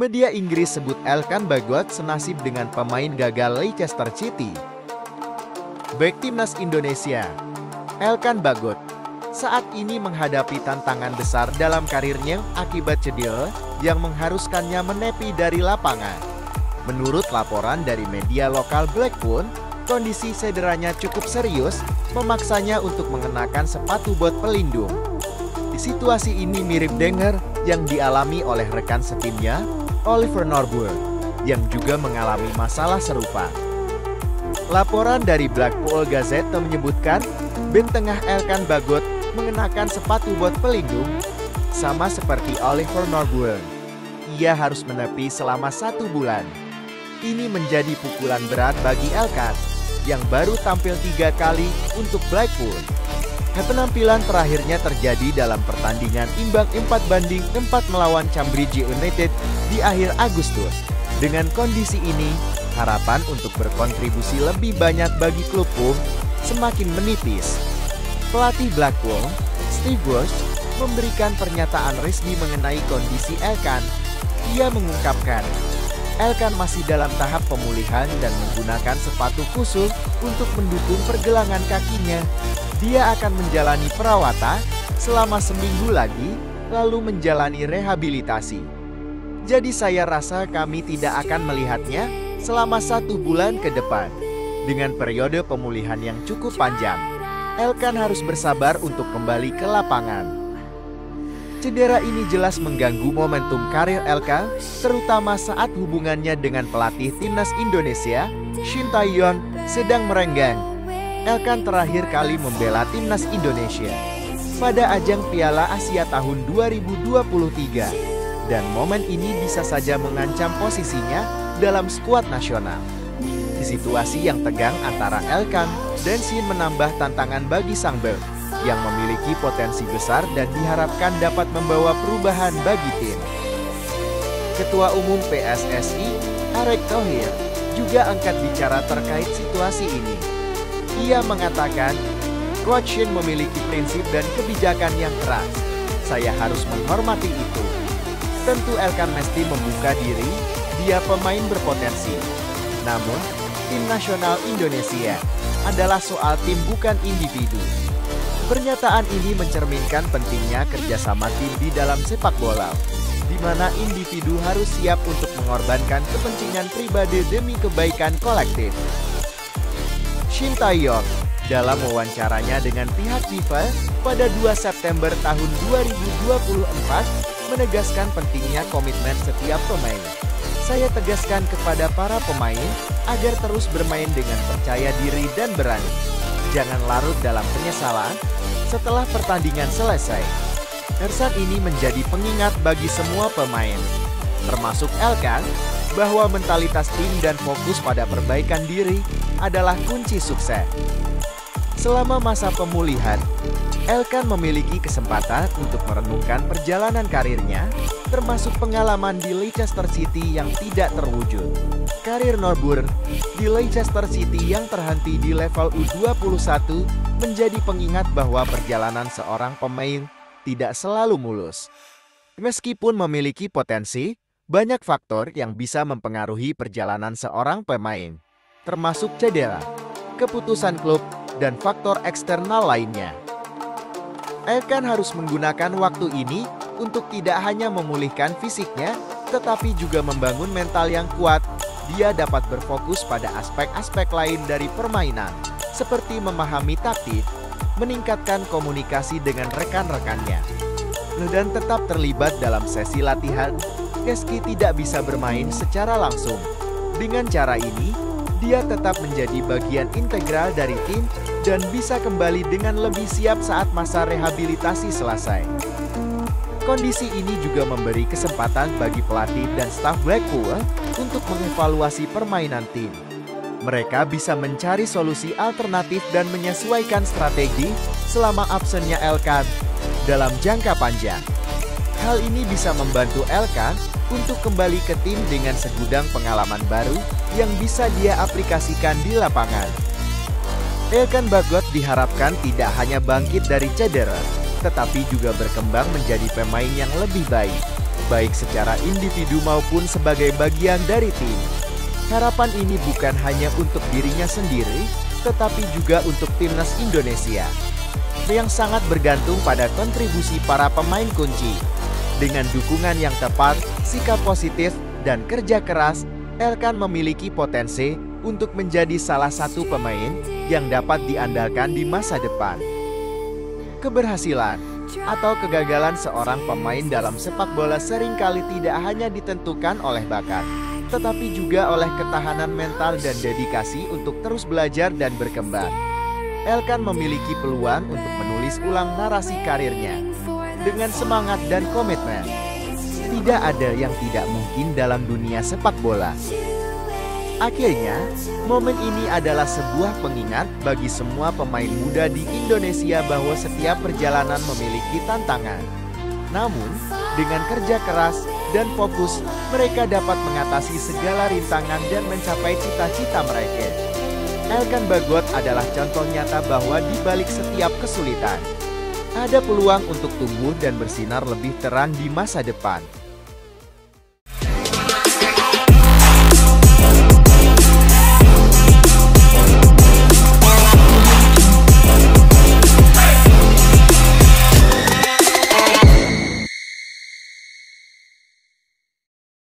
Media Inggris sebut Elkan Bagot senasib dengan pemain gagal Leicester City. Bek timnas Indonesia, Elkan Bagot, saat ini menghadapi tantangan besar dalam karirnya akibat cedera yang mengharuskannya menepi dari lapangan. Menurut laporan dari media lokal Blackpool, kondisi cederanya cukup serius, memaksanya untuk mengenakan sepatu bot pelindung. Situasi ini mirip dengan yang dialami oleh rekan setimnya, Oliver Norwood, yang juga mengalami masalah serupa. Laporan dari Blackpool Gazette menyebutkan, bek tengah Elkan Bagot mengenakan sepatu bot pelindung, sama seperti Oliver Norwood. Ia harus menepi selama 1 bulan. Ini menjadi pukulan berat bagi Elkan, yang baru tampil 3 kali untuk Blackpool. Penampilan terakhirnya terjadi dalam pertandingan imbang 4-4 melawan Cambridge United di akhir Agustus. Dengan kondisi ini, harapan untuk berkontribusi lebih banyak bagi klub pun semakin menipis. Pelatih Blackpool, Steve Bruce, memberikan pernyataan resmi mengenai kondisi Elkan. Ia mengungkapkan, Elkan masih dalam tahap pemulihan dan menggunakan sepatu khusus untuk mendukung pergelangan kakinya. Dia akan menjalani perawatan selama seminggu lagi, lalu menjalani rehabilitasi. Jadi saya rasa kami tidak akan melihatnya selama 1 bulan ke depan. Dengan periode pemulihan yang cukup panjang, Elkan harus bersabar untuk kembali ke lapangan. Cedera ini jelas mengganggu momentum karir Elkan, terutama saat hubungannya dengan pelatih timnas Indonesia, Shin Tae-yong, sedang merenggang. Elkan terakhir kali membela timnas Indonesia pada ajang Piala Asia tahun 2023, dan momen ini bisa saja mengancam posisinya dalam skuad nasional. Di situasi yang tegang antara Elkan dan Shin menambah tantangan bagi sang bek yang memiliki potensi besar dan diharapkan dapat membawa perubahan bagi tim. Ketua Umum PSSI, Erick Thohir, juga angkat bicara terkait situasi ini. Ia mengatakan, Coach Shin memiliki prinsip dan kebijakan yang keras. Saya harus menghormati itu. Tentu Elkan mesti membuka diri, dia pemain berpotensi. Namun, tim nasional Indonesia adalah soal tim bukan individu. Pernyataan ini mencerminkan pentingnya kerjasama tim di dalam sepak bola, di mana individu harus siap untuk mengorbankan kepentingan pribadi demi kebaikan kolektif. Shin Tae-yong, dalam wawancaranya dengan pihak FIFA pada 2 September tahun 2024, menegaskan pentingnya komitmen setiap pemain. Saya tegaskan kepada para pemain agar terus bermain dengan percaya diri dan berani. Jangan larut dalam penyesalan setelah pertandingan selesai. Pesan ini menjadi pengingat bagi semua pemain, termasuk Elkan, bahwa mentalitas tim dan fokus pada perbaikan diri adalah kunci sukses. Selama masa pemulihan, Elkan memiliki kesempatan untuk merenungkan perjalanan karirnya, termasuk pengalaman di Leicester City yang tidak terwujud. Karir Norwood di Leicester City yang terhenti di level U21 menjadi pengingat bahwa perjalanan seorang pemain tidak selalu mulus. Meskipun memiliki potensi, banyak faktor yang bisa mempengaruhi perjalanan seorang pemain, termasuk cedera, keputusan klub, dan faktor eksternal lainnya. Elkan harus menggunakan waktu ini untuk tidak hanya memulihkan fisiknya, tetapi juga membangun mental yang kuat. Dia dapat berfokus pada aspek-aspek lain dari permainan, seperti memahami taktik, meningkatkan komunikasi dengan rekan-rekannya, dan tetap terlibat dalam sesi latihan meski tidak bisa bermain secara langsung. Dengan cara ini, dia tetap menjadi bagian integral dari tim dan bisa kembali dengan lebih siap saat masa rehabilitasi selesai. Kondisi ini juga memberi kesempatan bagi pelatih dan staf Blackpool untuk mengevaluasi permainan tim. Mereka bisa mencari solusi alternatif dan menyesuaikan strategi selama absennya Elkan dalam jangka panjang. Hal ini bisa membantu Elkan untuk kembali ke tim dengan segudang pengalaman baru yang bisa dia aplikasikan di lapangan. Elkan Bagot diharapkan tidak hanya bangkit dari cedera, tetapi juga berkembang menjadi pemain yang lebih baik. baik secara individu maupun sebagai bagian dari tim. Harapan ini bukan hanya untuk dirinya sendiri, tetapi juga untuk timnas Indonesia, yang sangat bergantung pada kontribusi para pemain kunci. Dengan dukungan yang tepat, sikap positif, dan kerja keras, Elkan memiliki potensi untuk menjadi salah satu pemain yang dapat diandalkan di masa depan. Keberhasilan atau kegagalan seorang pemain dalam sepak bola seringkali tidak hanya ditentukan oleh bakat, tetapi juga oleh ketahanan mental dan dedikasi untuk terus belajar dan berkembang. Elkan memiliki peluang untuk menulis ulang narasi karirnya dengan semangat dan komitmen. Tidak ada yang tidak mungkin dalam dunia sepak bola. Akhirnya, momen ini adalah sebuah pengingat bagi semua pemain muda di Indonesia bahwa setiap perjalanan memiliki tantangan. Namun, dengan kerja keras dan fokus, mereka dapat mengatasi segala rintangan dan mencapai cita-cita mereka. Elkan Bagot adalah contoh nyata bahwa di balik setiap kesulitan, ada peluang untuk tumbuh dan bersinar lebih terang di masa depan.